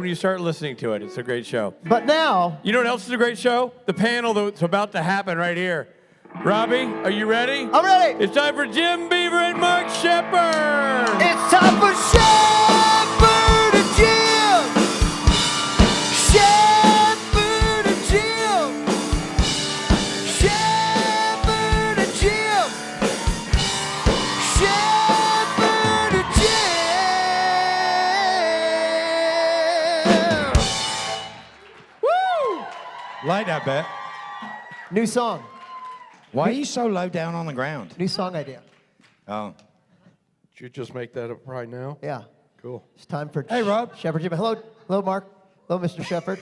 when you start listening to it. It's a great show. But now, You know what else is a great show? The panel that's about to happen right here. Robbie, are you ready? I'm ready. It's time for Jim Beaver and Mark Sheppard. It's time for Sheppard and Jim. Sheppard and Jim. Sheppard and Jim. Sheppard and Jim. Woo! Like that bit. New song. Why are you so low down on the ground? New song idea. Oh. Did you just make that up right now? Yeah. Cool. It's time for Hey, Rob. Sheppard Jim. Hello, Mark. Hello, Mr. Sheppard.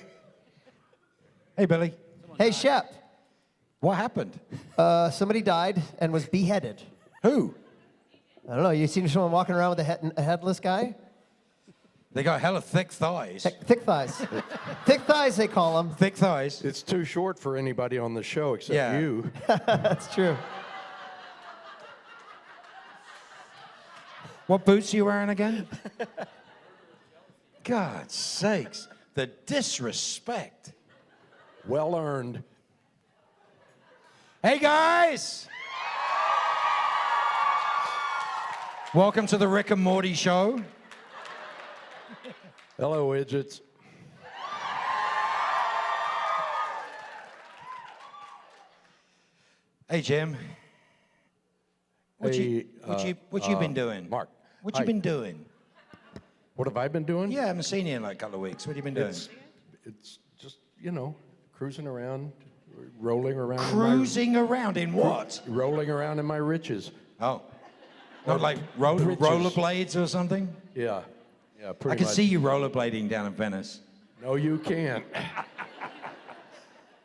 Hey, Billy. Hey, Shep. What happened? Somebody died and was beheaded. Who? I don't know. You seen someone walking around with a headless guy? They got hella thick thighs. Thick thighs. Thick thighs, they call them. Thick thighs. It's too short for anybody on the show except Yeah. you. That's true. What boots are you wearing again? God's sakes. The disrespect. Well earned. Hey, guys. Welcome to the Rick and Morty show. Hello, widgets. Hey, Jim. What you been doing? Mark. What you Hi. been doing? What have I been doing? Yeah, I haven't seen you in like a couple of weeks. What have you been doing? It's just, cruising around, rolling around. Cruising around in what? Rolling around in my riches. Oh. Not like Bridges. rollerblades or something? Yeah. Yeah, I pretty can much. see you rollerblading down in Venice. No, you can't.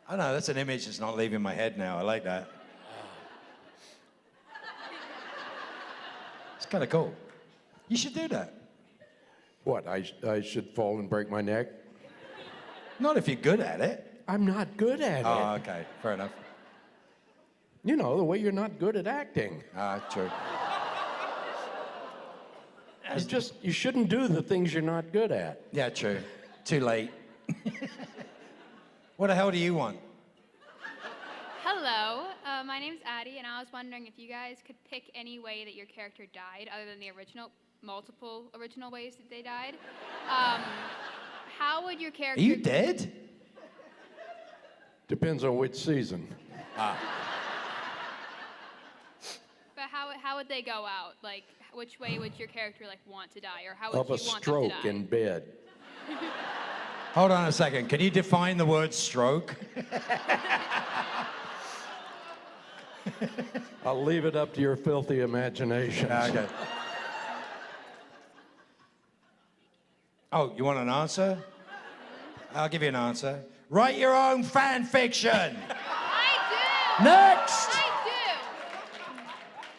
I know, that's an image that's not leaving my head now. I like that. It's kind of cool. You should do that. What, I should fall and break my neck? Not if you're good at it. I'm not good at Oh, it. okay. Fair enough. You know, the way you're not good at acting. Ah, true. You shouldn't do the things you're not good at. Yeah, true. Too late. What the hell do you want? Hello, my name's Addie, and I was wondering if you guys could pick any way that your character died, other than the multiple original ways that they died. How would your Are character... you dead? Depends on which season. But how would they go out? Like, which way would your character want to die, or how would Of you a want them to stroke die? in bed. Hold on a second. Can you define the word stroke? I'll leave it up to your filthy imagination. Okay. Oh, you want an answer? I'll give you an answer. Write your own fan fiction. I do! Next. I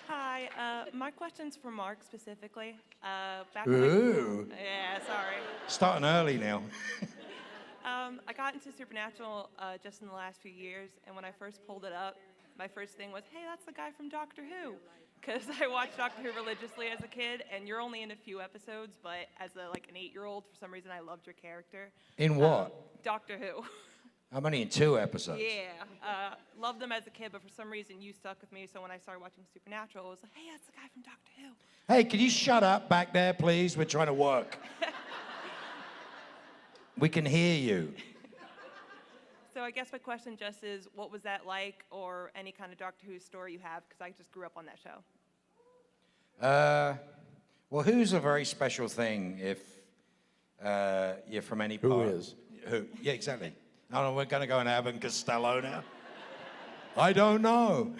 Hi, my question's for Mark specifically. Back Ooh. yeah, sorry. Starting early now. I got into Supernatural just in the last few years, and when I first pulled it up, my first thing was, hey, that's the guy from Doctor Who. Because I watched Doctor Who religiously as a kid, and you're only in a few episodes, but as an 8-year-old, for some reason I loved your character. In what? Doctor Who. I'm only in 2 episodes. Yeah, loved them as a kid, but for some reason you stuck with me, so when I started watching Supernatural, it was like, hey, that's the guy from Doctor Who. Hey, can you shut up back there, please? We're trying to work. We can hear you. So I guess my question just is, what was that like, or any kind of Doctor Who story you have, because I just grew up on that show. Well, Who's a very special thing if you're from any part. Who is? Who? Yeah, exactly. I don't know, we're going to go and Abbott and Costello now. I don't know.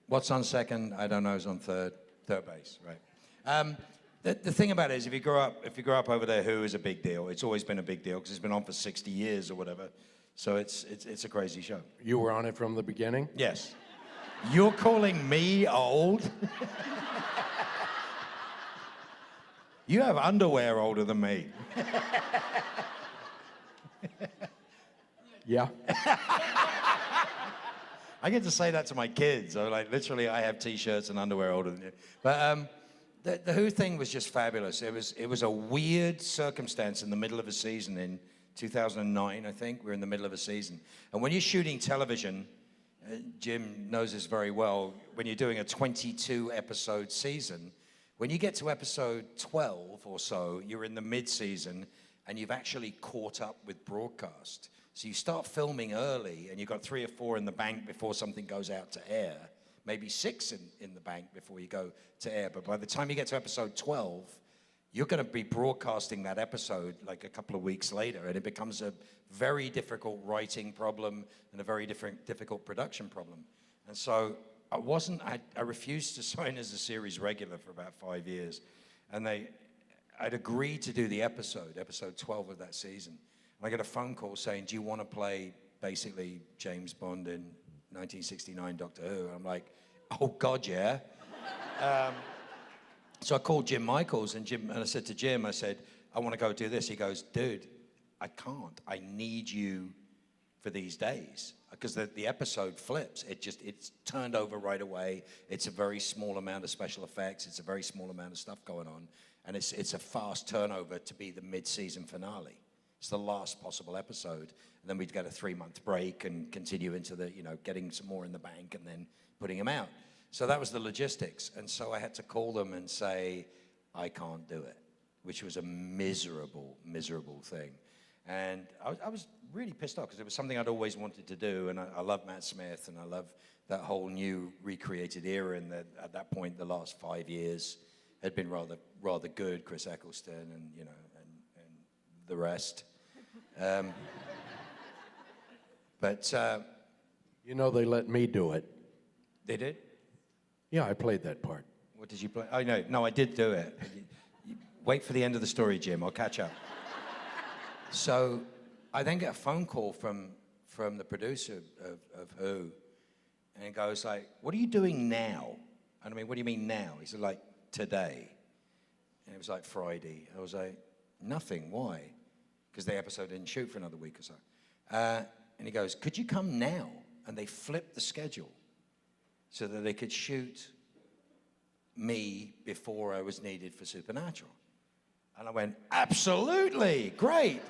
What's on second? I don't know. Is on third base, right? The thing about it is, if you grow up over there, Who is a big deal. It's always been a big deal because it's been on for 60 years or whatever. So it's a crazy show. You were on it from the beginning? Yes. You're calling me old? You have underwear older than me. Yeah. I get to say that to my kids. Literally, I have T-shirts and underwear older than you. But The Who thing was just fabulous. It was a weird circumstance in the middle of a season in 2009, I think. We were in the middle of a season. And when you're shooting television, Jim knows this very well, when you're doing a 22-episode season, when you get to episode 12 or so, you're in the mid-season, and you've actually caught up with broadcast. So you start filming early, and you've got 3 or 4 in the bank before something goes out to air. Maybe 6 in the bank before you go to air. But by the time you get to episode 12, you're going to be broadcasting that episode like a couple of weeks later, and it becomes a very difficult writing problem and a very difficult production problem. And so I refused to sign as a series regular for about 5 years. And I'd agreed to do the episode 12 of that season. And I get a phone call saying, do you want to play basically James Bond in 1969 Doctor Who? And I'm like, oh God, yeah. So I called Jim Michaels, and I said to Jim, I said, I want to go do this. He goes, dude, I can't. I need you for these days. Because the episode flips. It's turned over right away. It's a very small amount of special effects. It's a very small amount of stuff going on. And it's a fast turnover to be the mid-season finale. It's the last possible episode. And then we'd get a 3-month break and continue into the, getting some more in the bank and then putting them out. So that was the logistics. And so I had to call them and say, I can't do it, which was a miserable, miserable thing. And I was really pissed off because it was something I'd always wanted to do. And I love Matt Smith, and I love that whole new recreated era. And that at that point, the last 5 years had been rather good. Chris Eccleston and the rest. But they let me do it. they did? Yeah, I played that part. What did you play? Oh, no, I did do it. Wait for the end of the story, Jim. I'll catch up. So I then get a phone call from the producer of Who, and he goes like, what are you doing now? And I mean, what do you mean now? He said, like, today. And it was like Friday. I was like, nothing. Why? Because the episode didn't shoot for another week or so. And he goes, could you come now? And they flipped the schedule so that they could shoot me before I was needed for Supernatural. And I went, absolutely, great.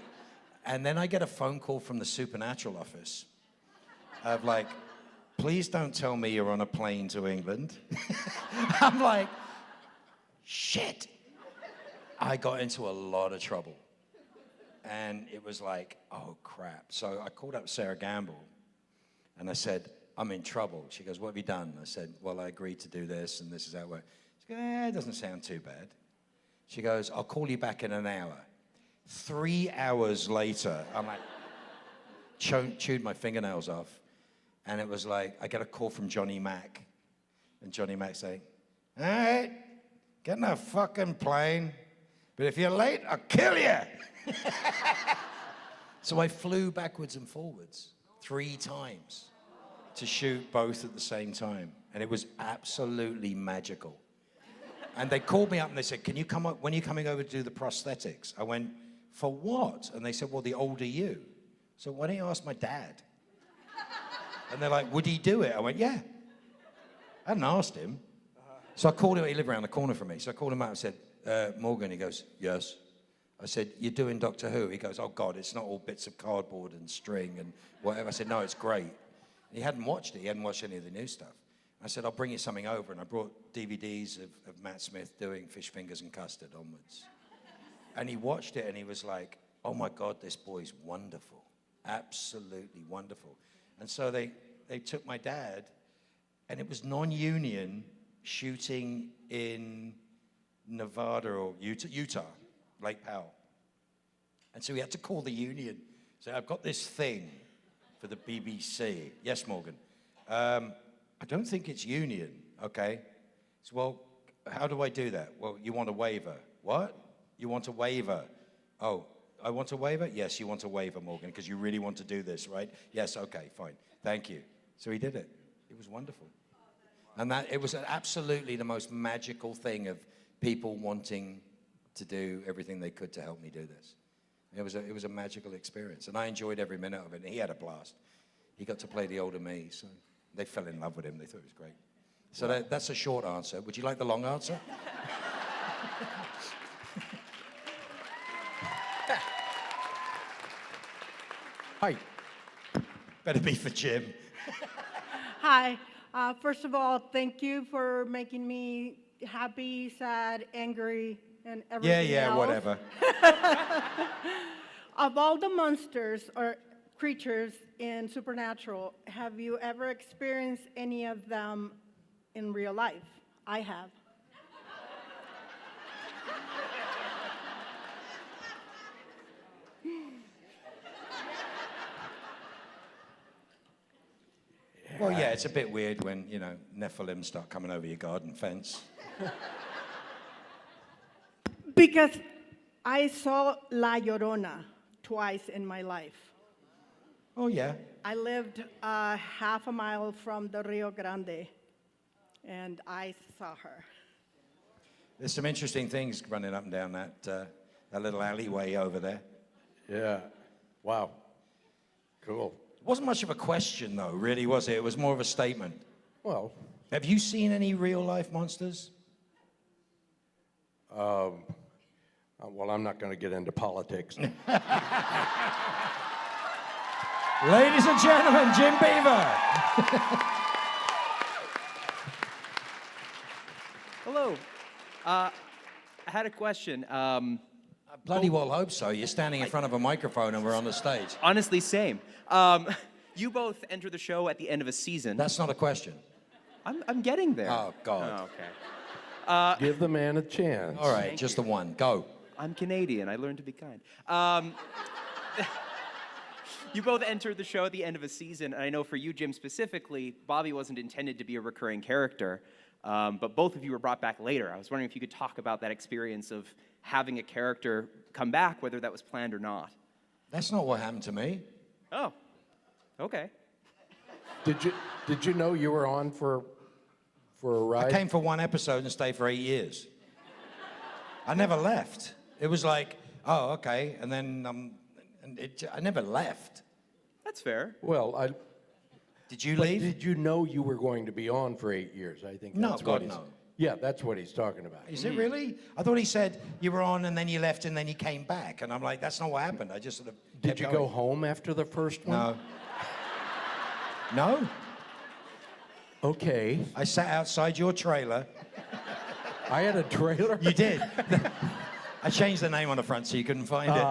And then I get a phone call from the Supernatural office of like, please don't tell me you're on a plane to England. I'm like, shit. I got into a lot of trouble. And it was like, oh crap. So I called up Sarah Gamble and I said, I'm in trouble. She goes, what have you done? I said, well, I agreed to do this and this is how it works. She goes, it doesn't sound too bad. She goes, I'll call you back in an hour. 3 hours later, I'm like, chewed my fingernails off. And it was like, I get a call from Johnny Mac. And Johnny Mac saying, all right, get in a fucking plane. But if you're late, I'll kill you. So I flew backwards and forwards 3 times to shoot both at the same time. And it was absolutely magical. And they called me up and they said, can you come up, when are you coming over to do the prosthetics? I went, for what? And they said, well, the older you. So why don't you ask my dad? And they're like, would he do it? I went, yeah. I hadn't asked him. So I called him, he lived around the corner from me. So I called him out and said, Morgan, he goes, yes. I said, you're doing Doctor Who? He goes, oh God, it's not all bits of cardboard and string and whatever. I said, no, it's great. And he hadn't watched it. He hadn't watched any of the new stuff. I said, I'll bring you something over. And I brought DVDs of Matt Smith doing Fish Fingers and Custard onwards. And he watched it and he was like, oh my God, this boy's wonderful. Absolutely wonderful. And so they took my dad, and it was non-union shooting in Nevada or Utah, Lake Powell. And so he had to call the union. So I've got this thing for the BBC. Yes, Morgan. I don't think it's union, okay? So, well, how do I do that? Well, you want a waiver. What? You want a waiver? Oh, I want a waiver? Yes, you want a waiver, Morgan, because you really want to do this, right? Yes, okay, fine. Thank you. So he did it. It was wonderful. And it was absolutely the most magical thing of people wanting to do everything they could to help me do this. It was a magical experience, and I enjoyed every minute of it, and he had a blast. He got to play the older me, so they fell in love with him. They thought it was great. So that's a short answer. Would you like the long answer? Hi. Better be for Jim. Hi. First of all, thank you for making me happy, sad, angry, and everything else. Whatever. Of all the monsters or creatures in Supernatural, have you ever experienced any of them in real life? I have. Well, yeah, it's a bit weird when, Nephilim start coming over your garden fence. Because I saw La Llorona twice in my life. Oh, yeah. I lived half a mile from the Rio Grande, and I saw her. There's some interesting things running up and down that little alleyway over there. Yeah. Wow. Cool. It wasn't much of a question, though, really, was it? It was more of a statement. Well, Have you seen any real-life monsters? well, I'm not going to get into politics. Ladies and gentlemen, Jim Beaver. Hello. I had a question. I bloody well hope so. You're standing in front of a microphone and we're on the stage. Honestly, same. You both enter the show at the end of a season. That's not a question. I'm getting there. Oh, God. Oh, okay. Give the man a chance. All right, just the one. Go. I'm Canadian. I learned to be kind. You both entered the show at the end of a season, and I know for you, Jim, specifically, Bobby wasn't intended to be a recurring character, but both of you were brought back later. I was wondering if you could talk about that experience of having a character come back, whether that was planned or not. That's not what happened to me. Oh, okay. Did you know you were on for a ride? I came for one episode and stayed for 8 years. I never left. It was like, oh, okay, and then I never left. That's fair. Well, Did you but leave? did you know you were going to be on for 8 years? I think No, that's God, what he's. no. Yeah, that's what he's talking about. Is it really? I thought he said you were on and then you left and then you came back. And I'm like, that's not what happened. I just sort of Did kept you going. go home after the first one? No. No? Okay. I sat outside your trailer. I had a trailer. You did. I changed the name on the front so you couldn't find it.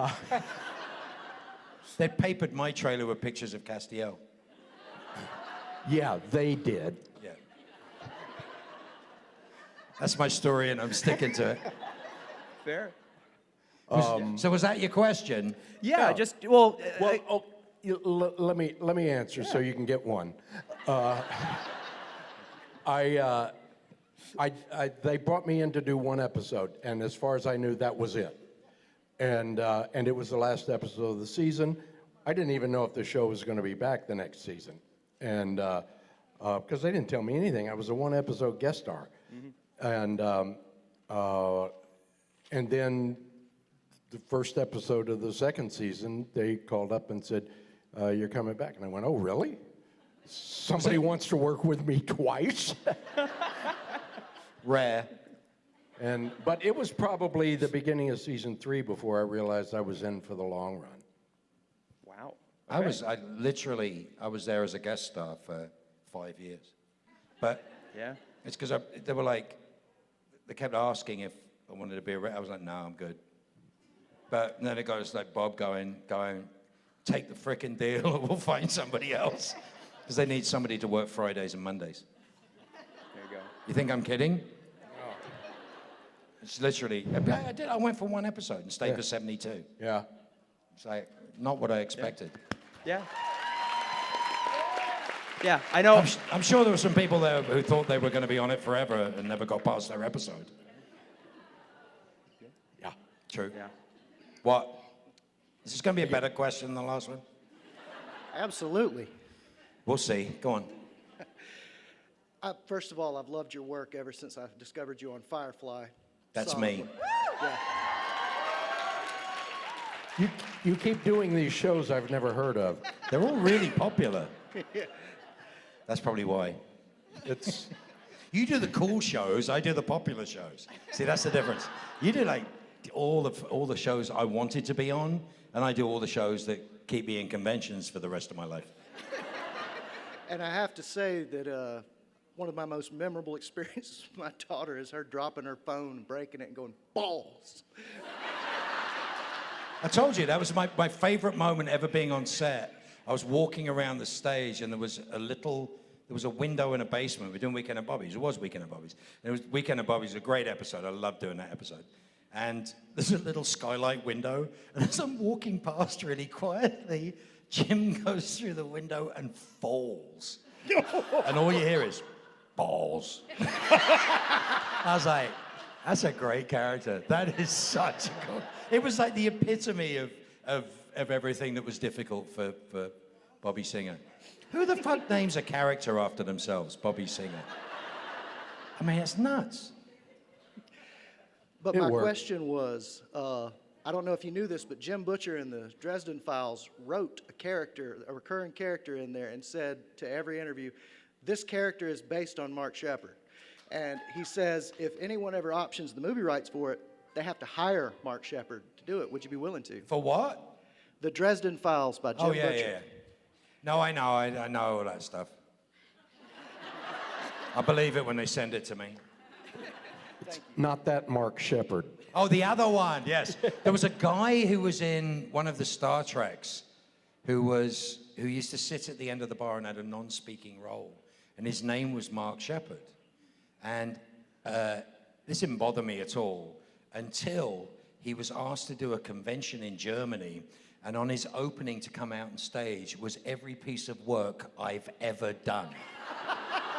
They papered my trailer with pictures of Castiel. Yeah, they did. Yeah. That's my story and I'm sticking to it. Fair. So was that your question? Yeah, just, well... Well, let me answer so you can get one. They brought me in to do one episode, and as far as I knew, that was it. And it was the last episode of the season. I didn't even know if the show was going to be back the next season, and because they didn't tell me anything. I was a one-episode guest star, and then the first episode of the second season, they called up and said, "You're coming back," and I went, "Oh, really? Somebody wants to work with me twice?" Rare. But it was probably the beginning of season 3 before I realized I was in for the long run. Wow. I was there as a guest star for 5 years. But Yeah. it's because they were like, they kept asking if I wanted to be I was like, no, I'm good. But then it got us like Bob going, take the frickin' deal or we'll find somebody else. Because they need somebody to work Fridays and Mondays. There you go. You think I'm kidding? It's literally, I went for one episode and stayed for 72. Yeah. It's like, not what I expected. Yeah. Yeah, I know. I'm sure there were some people there who thought they were going to be on it forever and never got past their episode. Yeah. True. Yeah. What? Is this going to be a better question than the last one? Absolutely. We'll see. Go on. First of all, I've loved your work ever since I discovered you on Firefly. That's Solid me. work. Yeah. You keep doing these shows I've never heard of. They're all really popular. That's probably why. It's You do the cool shows, I do the popular shows. See, that's the difference. You do like all the shows I wanted to be on, and I do all the shows that keep me in conventions for the rest of my life. And I have to say that one of my most memorable experiences with my daughter is her dropping her phone and breaking it and going, balls. I told you, that was my favorite moment ever being on set. I was walking around the stage and there was a window in a basement. We're doing Weekend at Bobby's. It was Weekend at Bobby's. And it was Weekend at Bobby's, a great episode. I loved doing that episode. And there's a little skylight window, and as I'm walking past really quietly, Jim goes through the window and falls. And all you hear is, balls. I was like, that's a great character. That is such a cool... It was like the epitome of everything that was difficult for Bobby Singer. Who the fuck names a character after themselves, Bobby Singer? I mean, it's nuts. But my question was, I don't know if you knew this, but Jim Butcher in the Dresden Files wrote a recurring character in there, and said to every interview, this character is based on Mark Sheppard. And he says, if anyone ever options the movie rights for it, they have to hire Mark Sheppard to do it. Would you be willing to? For what? The Dresden Files by Jim Butcher. Yeah. No, I know all that stuff. I believe it when they send it to me. Not that Mark Sheppard. Oh, the other one, yes. There was a guy who was in one of the Star Treks who used to sit at the end of the bar and had a non-speaking role. And his name was Mark Sheppard. And this didn't bother me at all until he was asked to do a convention in Germany, and on his opening to come out on stage was every piece of work I've ever done.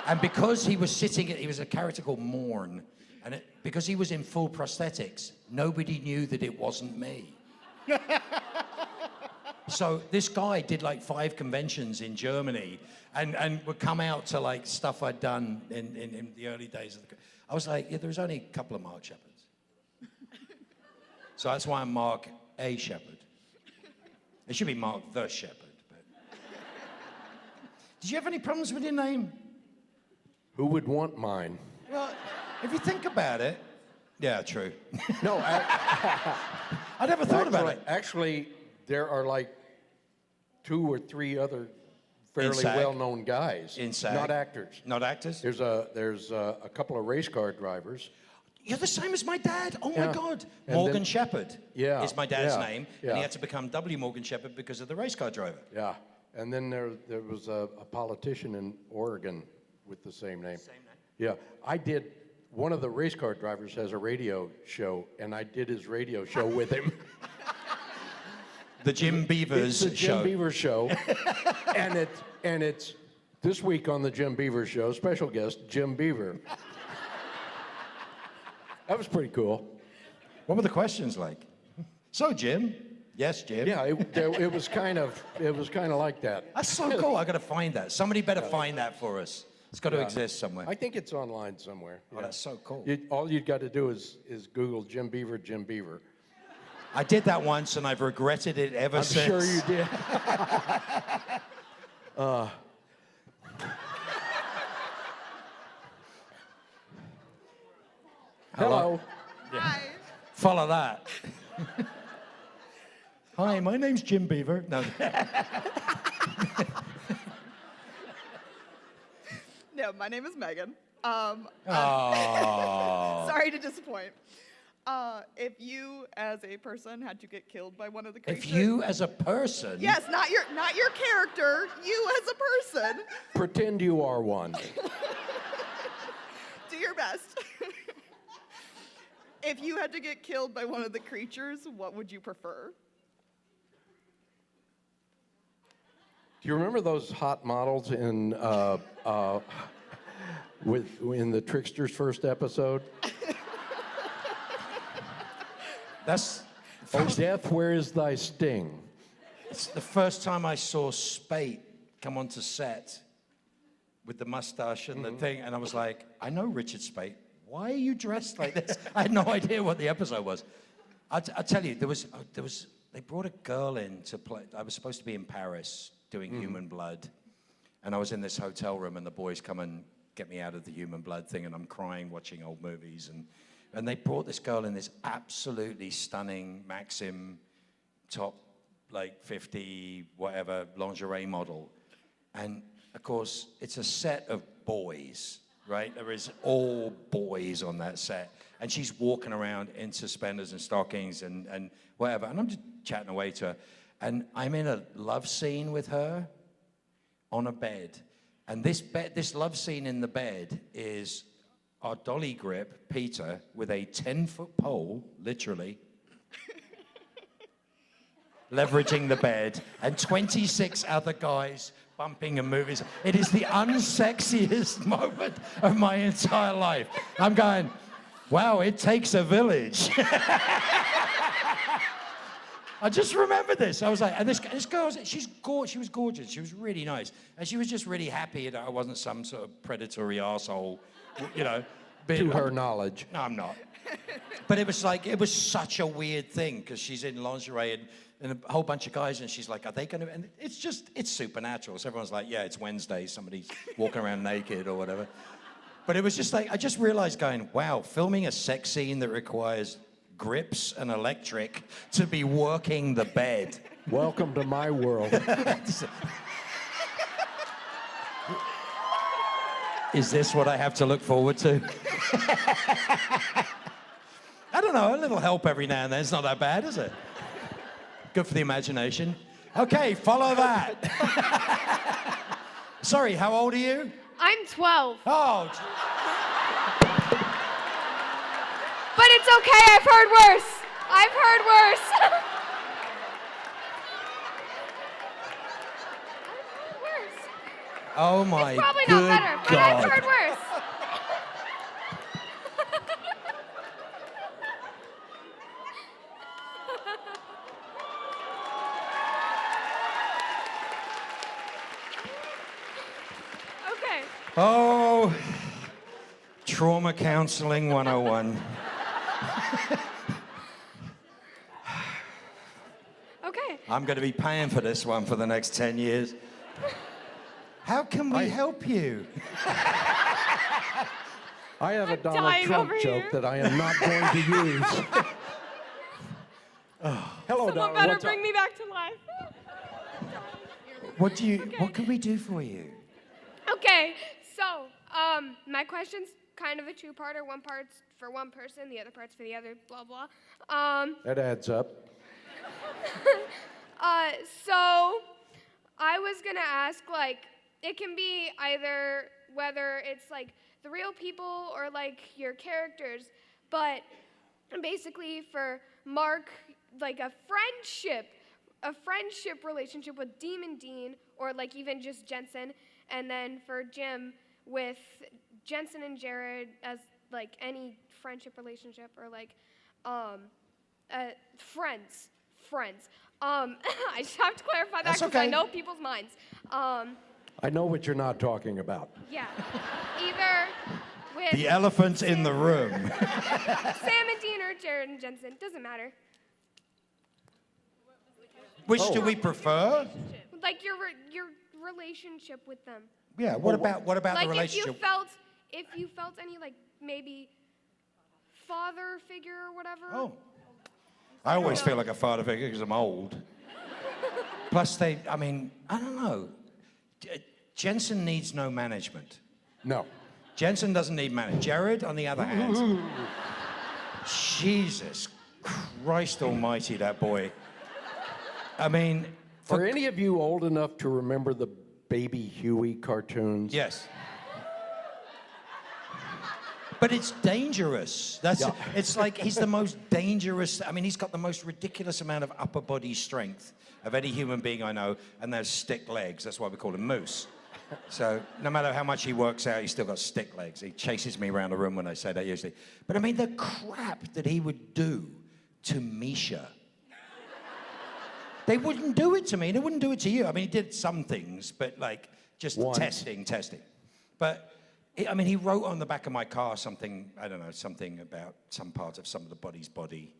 And because he was he was a character called Morn, and because he was in full prosthetics, nobody knew that it wasn't me. So this guy did like 5 conventions in Germany and would come out to like stuff I'd done in the early days of the... I was like, yeah, there's only a couple of Mark Sheppards. So that's why I'm Mark A. Sheppard. It should be Mark the Sheppard. But... Did you have any problems with your name? Who would want mine? Well, if you think about it, yeah, true. No, I never thought about it. Actually, there are like 2 or 3 other fairly SAG? well-known guys. In SAG? Not actors. Not actors? There's a couple of race car drivers. You're the same as my dad. Oh Yeah. my God. And Morgan then- Sheppard Yeah, is my dad's yeah, name. yeah. And he had to become W. Morgan Sheppard because of the race car driver. Yeah, and then there was a politician in Oregon with the same name. Same name? Yeah, I did. One of the race car drivers has a radio show, and I did his radio show with him. The Jim Beaver's It's the show. Jim Beaver show, and it's this week on the Jim Beaver show. Special guest Jim Beaver. That was pretty cool. What were the questions like? So, Jim? Yes, Jim? Yeah, it was kind of like that. That's so cool. I got to find that. Somebody better find that for us. It's got to exist somewhere. I think it's online somewhere. Oh, that's so cool. All you've got to do is Google Jim Beaver, Jim Beaver. I did that once, and I've regretted it ever I'm since. sure you did. Hello. Hi. Follow that. Hi, my name's Jim Beaver. No. No, my name is Megan. Oh. Sorry to disappoint. If you, as a person, had to get killed by one of the creatures... If you, as a person... Yes, not your character. You as a person. Pretend you are one. Do your best. If you had to get killed by one of the creatures, what would you prefer? Do you remember those hot models in in the Trickster's first episode? That's... Oh, death, where is thy sting? It's the first time I saw Spate come onto set with the mustache and the thing, and I was like, I know Richard Spate. Why are you dressed like this? I had no idea what the episode was. I tell you, they brought a girl in to play. I was supposed to be in Paris doing Human Blood, and I was in this hotel room, and the boys come and get me out of the Human Blood thing, and I'm crying watching old movies, and And they brought this girl in this absolutely stunning Maxim top, like 50, whatever, lingerie model. And of course, it's a set of boys, right? There is all boys on that set. And she's walking around in suspenders and stockings and whatever. And I'm just chatting away to her. And I'm in a love scene with her on a bed. And this love scene in the bed is our dolly grip, Peter, with a 10-foot pole, literally, leveraging the bed, and 26 other guys bumping and moving. It is the unsexiest moment of my entire life. I'm going, wow, it takes a village. I just remember this. I was like, and this girl, she was gorgeous. She was really nice. And she was just really happy that I wasn't some sort of predatory arsehole, you know. To her knowledge. No, I'm not. But it was like, it was such a weird thing because she's in lingerie and a whole bunch of guys and she's like, are they going to, and it's supernatural. So everyone's like, yeah, it's Wednesday. Somebody's walking around naked or whatever. But it was just like, I just realized going, wow, filming a sex scene that requires grips and electric to be working the bed. Welcome to my world. Is this what I have to look forward to? I don't know, a little help every now and then is not that bad, is it? Good for the imagination. Okay, follow that. Sorry, how old are you? I'm 12. Oh, But it's okay, I've heard worse. I've heard worse. oh my It's probably good not better, but God. I've heard worse. Okay. Oh, trauma counseling 101. Okay. I'm going to be paying for this one for the next 10 years. How can we help you? I have a Donald dying Trump over joke here. that I am not going to use. Hello, Someone Donald. better What's bring up? me back to life. What can we do for you? Okay, so my question's kind of a two-parter. One part's for one person, the other part's for the other, blah, blah. That adds up. So I was gonna ask, like, it can be either whether it's like the real people or like your characters, but basically for Mark, like a friendship relationship with Demon Dean, or like even just Jensen, and then for Jim with Jensen and Jared as like any friendship relationship, or like friends. I just have to clarify that That's because I okay. know people's minds. I know what you're not talking about. Yeah, either with The elephant in the room. Sam and Dean or Jared and Jensen, doesn't matter. Which do we prefer? Like your relationship with them. Yeah, what about Like the relationship? if you felt any like maybe father figure or whatever. Oh. I always feel like a father figure because I'm old. Plus I don't know. Jensen needs no management. No. Jensen doesn't need management. Jared, on the other hand, Jesus Christ almighty, that boy. I mean... For any of you old enough to remember the Baby Huey cartoons? Yes. But it's dangerous. It's like he's the most dangerous. I mean, he's got the most ridiculous amount of upper body strength of any human being I know, and there's stick legs. That's why we call him Moose. So no matter how much he works out, he's still got stick legs. He chases me around the room when I say that usually. But I mean, the crap that he would do to Misha. They wouldn't do it to me. They wouldn't do it to you. I mean, he did some things, but like just Once. testing. But he wrote on the back of my car something about some part of some of the body's body.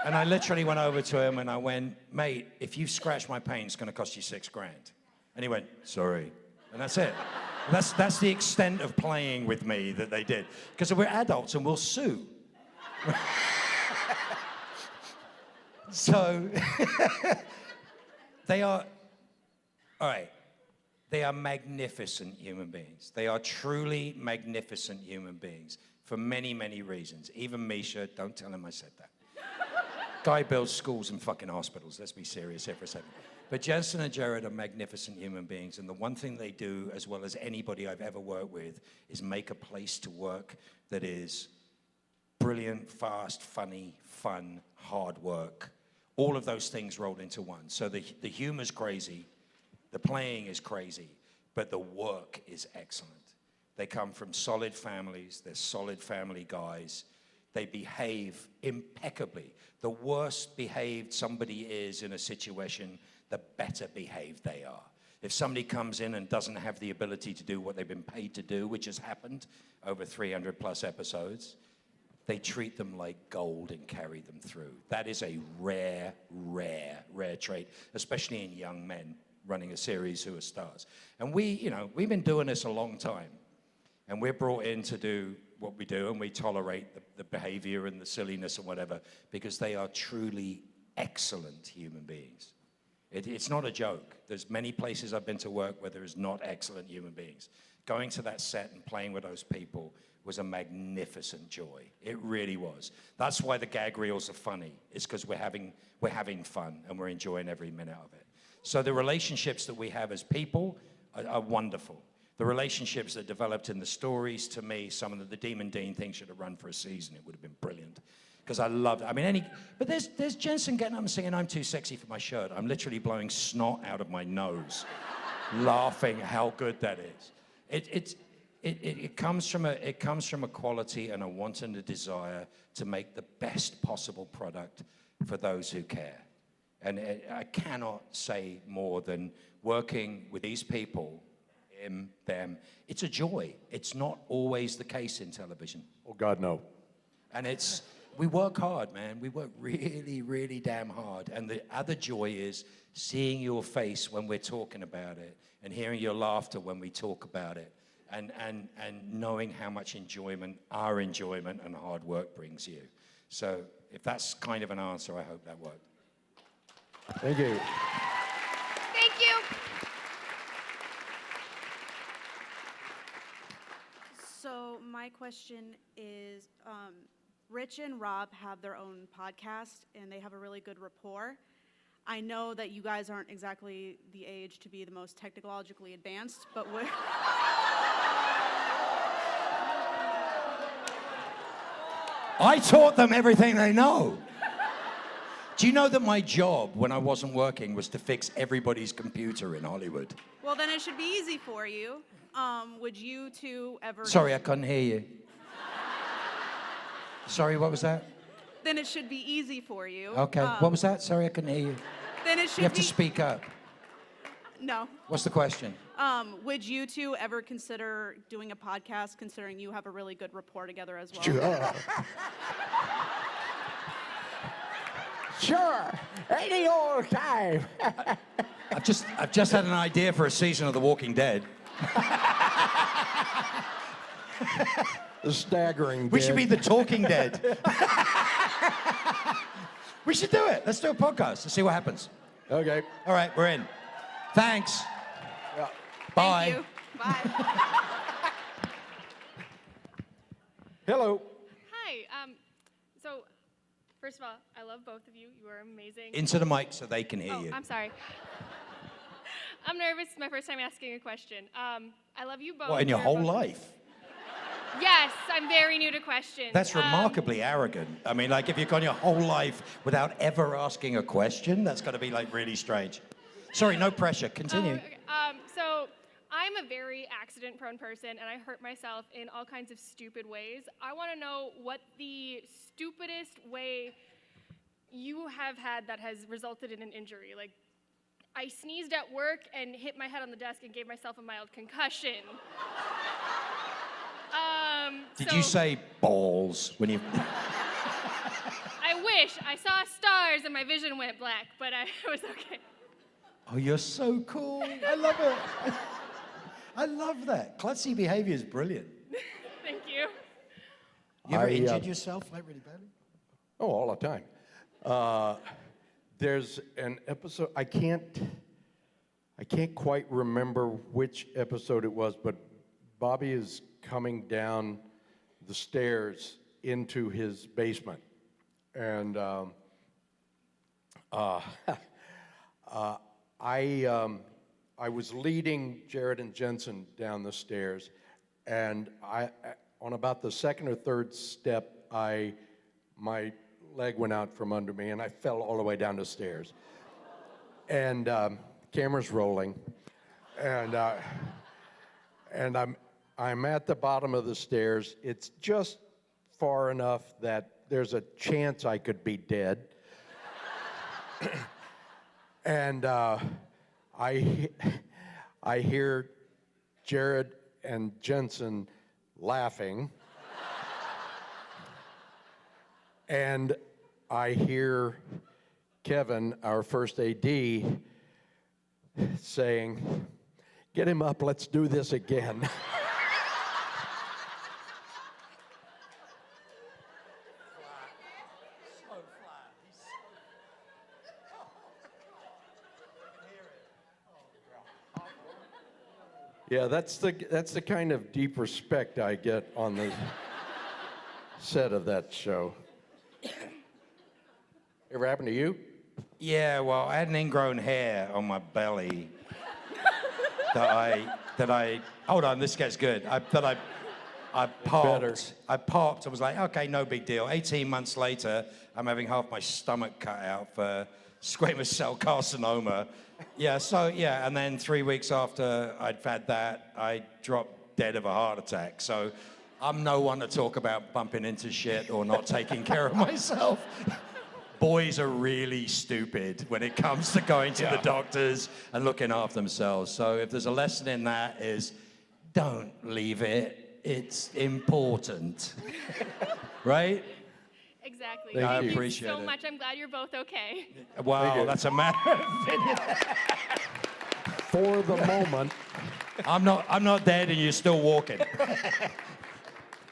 And I literally went over to him and I went, mate, if you scratch my paint, it's going to cost you $6,000. And he went, sorry. And that's it. That's the extent of playing with me that they did. Because we're adults and we'll sue. So, they are, all right, they are magnificent human beings. They are truly magnificent human beings for many, many reasons. Even Misha, don't tell him I said that. Guy builds schools and fucking hospitals. Let's be serious here for a second. But Jensen and Jared are magnificent human beings, and the one thing they do, as well as anybody I've ever worked with, is make a place to work that is brilliant, fast, funny, fun, hard work. All of those things rolled into one. So the humor's crazy, the playing is crazy, but the work is excellent. They come from solid families, they're solid family guys. They behave impeccably. The worse behaved somebody is in a situation, the better behaved they are. If somebody comes in and doesn't have the ability to do what they've been paid to do, which has happened over 300 plus episodes, they treat them like gold and carry them through. That is a rare, rare, rare trait, especially in young men running a series who are stars. And we've been doing this a long time. And we're brought in to do what we do, and we tolerate the behavior and the silliness and whatever, because they are truly excellent human beings. It's not a joke. There's many places I've been to work where there is not excellent human beings. Going to that set and playing with those people was a magnificent joy. It really was. That's why the gag reels are funny. It's because we're having fun and we're enjoying every minute of it. So the relationships that we have as people are wonderful. The relationships that developed in the stories, to me, some of the Demon Dean things should have run for a season. It would have been brilliant. Because I loved it. But there's Jensen getting up and singing, "I'm too sexy for my shirt." I'm literally blowing snot out of my nose, laughing how good that is. It comes from a quality and a want and a desire to make the best possible product for those who care. And I cannot say more than working with these people, him, them, it's a joy. It's not always the case in television. Oh, God, no. And we work hard, man. We work really, really damn hard. And the other joy is seeing your face when we're talking about it and hearing your laughter when we talk about it and knowing how much enjoyment, our enjoyment and hard work brings you. So if that's kind of an answer, I hope that worked. Thank you. Thank you. So my question is, Rich and Rob have their own podcast, and they have a really good rapport. I know that you guys aren't exactly the age to be the most technologically advanced, but we're... I taught them everything they know. Do you know that my job when I wasn't working was to fix everybody's computer in Hollywood? Well, then it should be easy for you. Would you two ever... Sorry, I couldn't hear you. Sorry, what was that? Then it should be easy for you. Okay, what was that? Sorry, I couldn't hear you. Then it should You have to speak up. No. What's the question? Would you two ever consider doing a podcast, considering you have a really good rapport together as well? Sure. Sure, any old time. I've just had an idea for a season of The Walking Dead. The staggering We dead. should be the Talking Dead. We should do it. Let's do a podcast. Let's see what happens. Okay. All right, we're in. Thanks. Yeah. Bye. Thank you. Bye. Hello. Hi. So, first of all, I love both of you. You are amazing. Into the mic so they can hear you. I'm sorry. I'm nervous. It's my first time asking a question. I love you both. What, in your You're whole both- life? Yes, I'm very new to questions. That's remarkably arrogant. I mean, like, if you've gone your whole life without ever asking a question, that's got to be, like, really strange. Sorry, no pressure. Continue. Okay. So, I'm a very accident-prone person, and I hurt myself in all kinds of stupid ways. I want to know what the stupidest way you have had that has resulted in an injury. Like, I sneezed at work and hit my head on the desk and gave myself a mild concussion. Did you say balls when you... I wish. I saw stars and my vision went black, but it was okay. Oh, you're so cool. I love it. I love that. Klutzy behavior is brilliant. Thank you. You ever I, injured yourself like really badly? Oh, all the time. There's an episode, I can't quite remember which episode it was, but Bobby is coming down the stairs into his basement. And I was leading Jared and Jensen down the stairs, and on about the second or third step, my leg went out from under me, and I fell all the way down the stairs. And camera's rolling, and I'm at the bottom of the stairs. It's just far enough that there's a chance I could be dead. And I hear Jared and Jensen laughing, and I hear Kevin, our first AD, saying, "Get him up, let's do this again." Yeah, that's the kind of deep respect I get on the set of that show. Ever happened to you? Yeah, well, I had an ingrown hair on my belly that I hold on, this gets good. I popped. Better. I popped. I was like, okay, no big deal. 18 months later, I'm having half my stomach cut out for squamous cell carcinoma. Yeah, and then 3 weeks after I'd had that, I dropped dead of a heart attack. So I'm no one to talk about bumping into shit or not taking care of myself. Boys are really stupid when it comes to going to the doctors and looking after themselves. So if there's a lesson in that is, don't leave it. It's important. Right? Exactly. I Thank appreciate you so it. much. I'm glad you're both okay. Wow, that's a matter of opinion. For the moment. I'm not dead and you're still walking.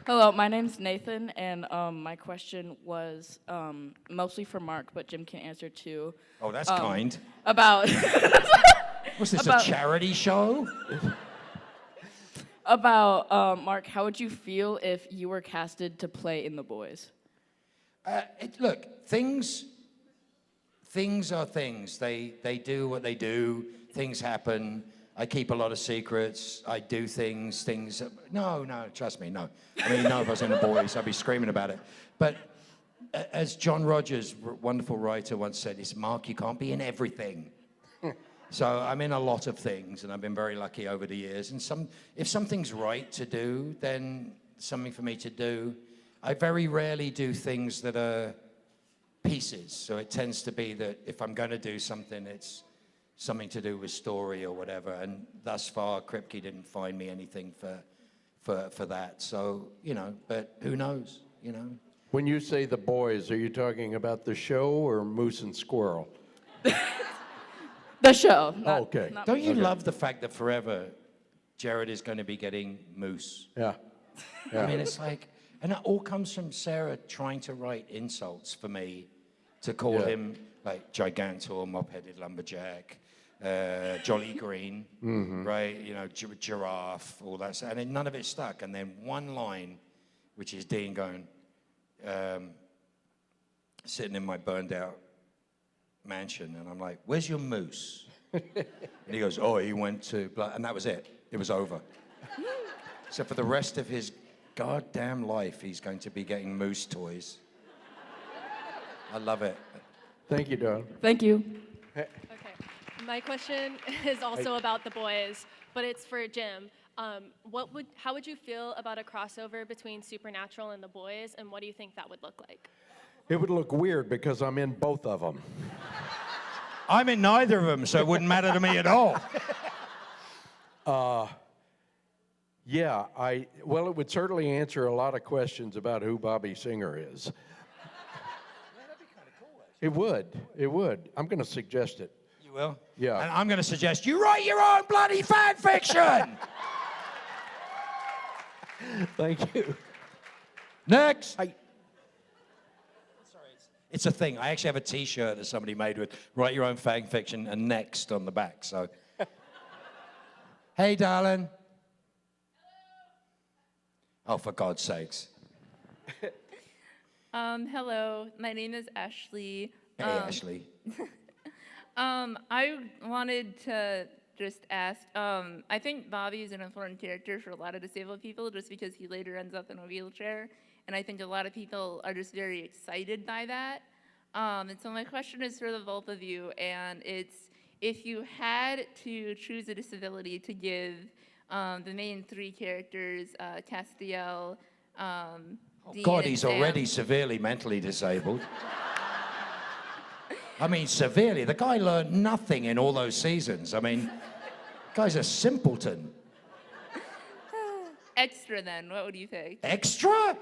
Hello, my name's Nathan, and my question was mostly for Mark, but Jim can answer too. Oh, that's kind. About Was this a charity show? About Mark, how would you feel if you were casted to play in The Boys? Look, things are things. They do what they do. Things happen. I keep a lot of secrets. I do things. No, trust me, no. I mean, no, if I was in The Boys, I'd be screaming about it. But as John Rogers, wonderful writer, once said, he said, Mark, you can't be in everything. So I'm in a lot of things, and I've been very lucky over the years. And if something's right to do, then something for me to do. I very rarely do things that are pieces. So it tends to be that if I'm going to do something, it's something to do with story or whatever. And thus far, Kripke didn't find me anything for that. So, but who knows, When you say The Boys, are you talking about the show or Moose and Squirrel? The show. Okay. Don't you love the fact that forever Jared is going to be getting Moose? Yeah. I mean, it's like, and it all comes from Sarah trying to write insults for me to call him like Gigantor, mop-headed lumberjack, Jolly Green, right? Giraffe, all that stuff. And then none of it stuck. And then one line, which is Dean going, sitting in my burned out mansion, and I'm like, where's your moose? And he goes, oh, he went to, and that was it. It was over. So for the rest of his goddamn life, he's going to be getting moose toys. I love it. Thank you, Don. Thank you. Okay. My question is also about The Boys, but it's for Jim. How would you feel about a crossover between Supernatural and The Boys, and what do you think that would look like? It would look weird because I'm in both of them. I'm in neither of them, so it wouldn't matter to me at all. Yeah, well, it would certainly answer a lot of questions about who Bobby Singer is. It would. I'm going to suggest it. You will? Yeah. And I'm going to suggest you write your own bloody fan fiction! Thank you. Next. It's a thing. I actually have a T-shirt that somebody made with write your own fan fiction and next on the back. So, hey, darling. Oh, for God's sakes. Hello, my name is Ashley. Hey, Ashley. I wanted to just ask, I think Bobby is an important character for a lot of disabled people just because he later ends up in a wheelchair. And I think a lot of people are just very excited by that. And so my question is for the both of you, and it's if you had to choose a disability to give the main three characters, Castiel, Dean, God, and he's Sam. already severely mentally disabled. I mean, severely. The guy learned nothing in all those seasons. I mean, guy's a simpleton. Extra then, what would you pick? Extra?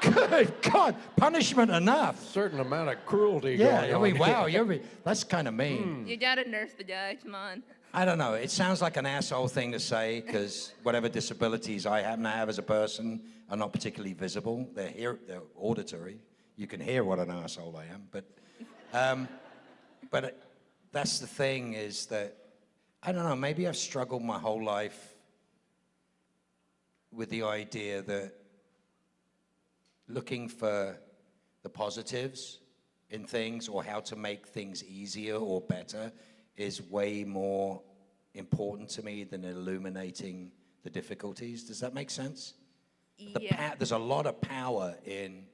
Good God, punishment enough. Certain amount of cruelty Yeah, going I on mean, wow, here. that's kind of mean. You gotta nerf the guy, come on. I don't know. It sounds like an asshole thing to say because whatever disabilities I happen to have as a person are not particularly visible. They're auditory. You can hear what an asshole I am. But that's the thing is that, I don't know, maybe I've struggled my whole life with the idea that looking for the positives in things or how to make things easier or better is way more important to me than illuminating the difficulties. Does that make sense? Yeah. There's a lot of power in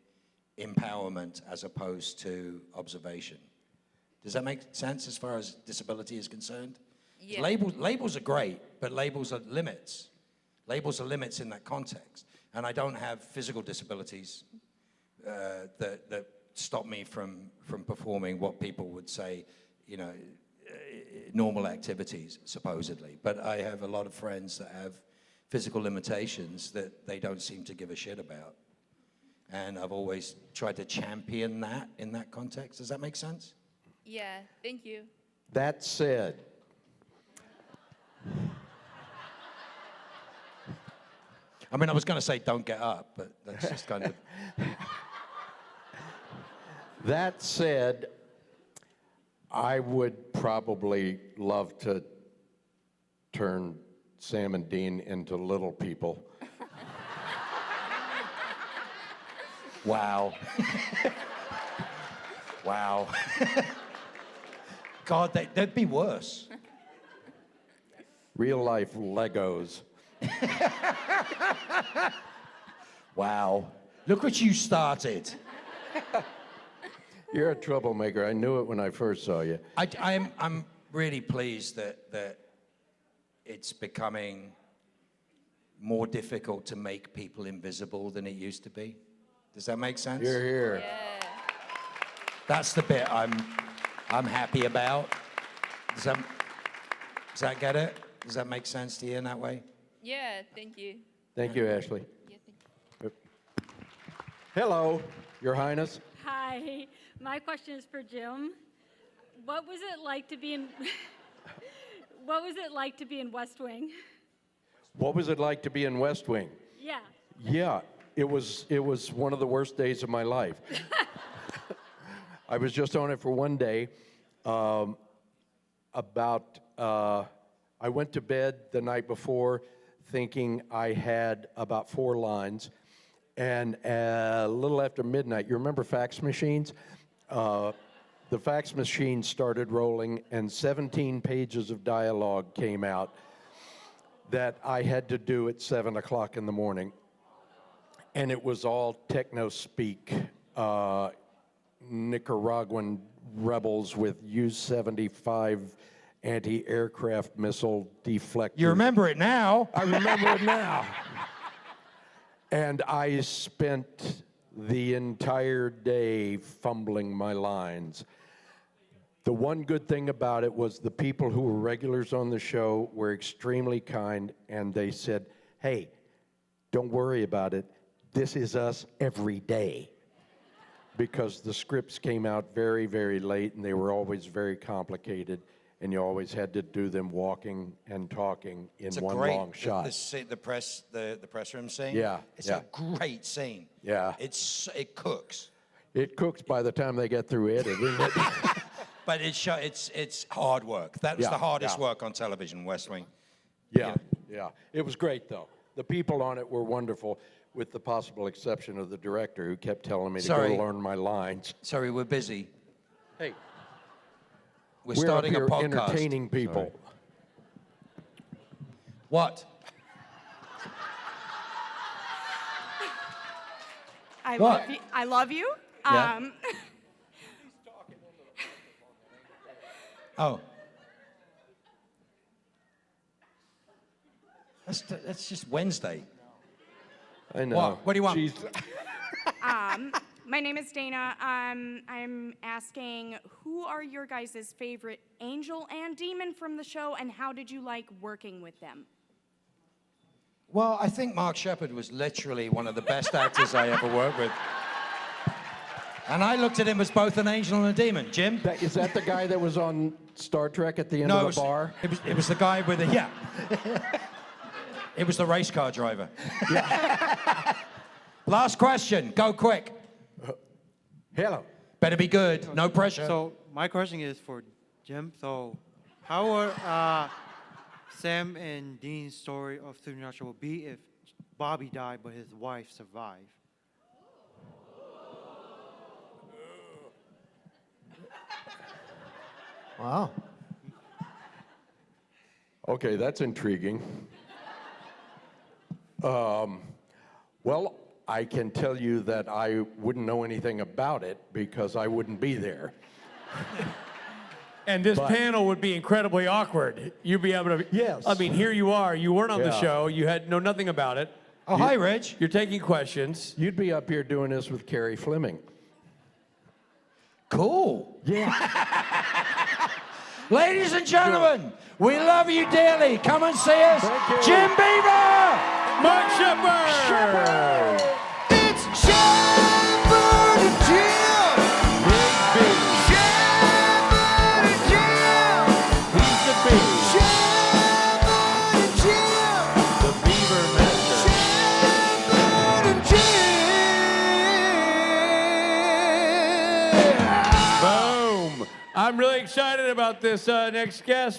empowerment as opposed to observation. Does that make sense as far as disability is concerned? Yeah. Labels are great, but labels are limits. Labels are limits in that context. And I don't have physical disabilities that stop me from performing what people would say, normal activities, supposedly. But I have a lot of friends that have physical limitations that they don't seem to give a shit about. And I've always tried to champion that in that context. Does that make sense? Yeah, thank you. That said, I mean, I was going to say don't get up, but that's just kind of... that said, I would probably love to turn Sam and Dean into little people. Wow. Wow. God, that'd be worse. Real life Legos. Wow. Look what you started. You're a troublemaker. I knew it when I first saw you. I'm really pleased that it's becoming more difficult to make people invisible than it used to be. Does that make sense? You're here. Yeah. That's the bit I'm happy about. Does that get it? Does that make sense to you in that way? Yeah, thank you. Thank you, Ashley. Yeah, thank you. Hello, Your Highness. Hi, my question is for Jim. What was it like to be in What was it like to be in West Wing? What was it like to be in West Wing? Yeah. Yeah, it was one of the worst days of my life. I was just on it for one day. I went to bed the night before thinking I had about 4 lines. And a little after midnight, you remember fax machines? The fax machine started rolling and 17 pages of dialogue came out that I had to do at 7 o'clock in the morning. And it was all techno-speak, Nicaraguan rebels with U-75 anti-aircraft missile deflectors. You remember it now. I remember it now. And I spent the entire day fumbling my lines. The one good thing about it was the people who were regulars on the show were extremely kind, and they said, hey, don't worry about it. This is us every day. Because the scripts came out very, very late, and they were always very complicated. and you always had to do them walking and talking in It's a one great, long shot. The press room scene. Yeah, It's yeah. a great scene. Yeah. It cooks. It cooks by the time they get through editing it. But it's hard work. That was Yeah, the hardest yeah. work on television, West Wing. Yeah, yeah. It was great, though. The people on it were wonderful, with the possible exception of the director, who kept telling me to Sorry. go learn my lines. Sorry, we're busy. Hey. We're We're starting up a here podcast. entertaining people. What? I What? love you. I love you. Yeah. Oh. That's just Wednesday. I know. What do you want? My name is Dana. I'm asking, who are your guys' favorite angel and demon from the show, and how did you like working with them? Well, I think Mark Sheppard was literally one of the best actors I ever worked with. And I looked at him as both an angel and a demon. Jim? Is that the guy that was on Star Trek at the end No, of the bar? It was the guy with the, yeah. It was the race car driver. Last question, go quick. Hello. Better be good, no pressure. So my question is for Jim. So how would Sam and Dean's story of Supernatural be if Bobby died but his wife survived? Wow. Okay, that's intriguing. Well, I can tell you that I wouldn't know anything about it because I wouldn't be there. And this panel would be incredibly awkward. You'd be able to. Yes. I mean, here you are. You weren't on the Yeah. show. You know nothing about it. Oh, hi, Rich. You're taking questions. You'd be up here doing this with Carrie Fleming. Cool. Yeah. Ladies and gentlemen, we love you dearly. Come and see us. Jim Beaver! Mark Sheppard! It's Sheppard and Jim. Sheppard and Jim. He's the Beaver. Sheppard and Jim. The Beaver Master. Sheppard and Jim. Boom. I'm really excited about this next guest.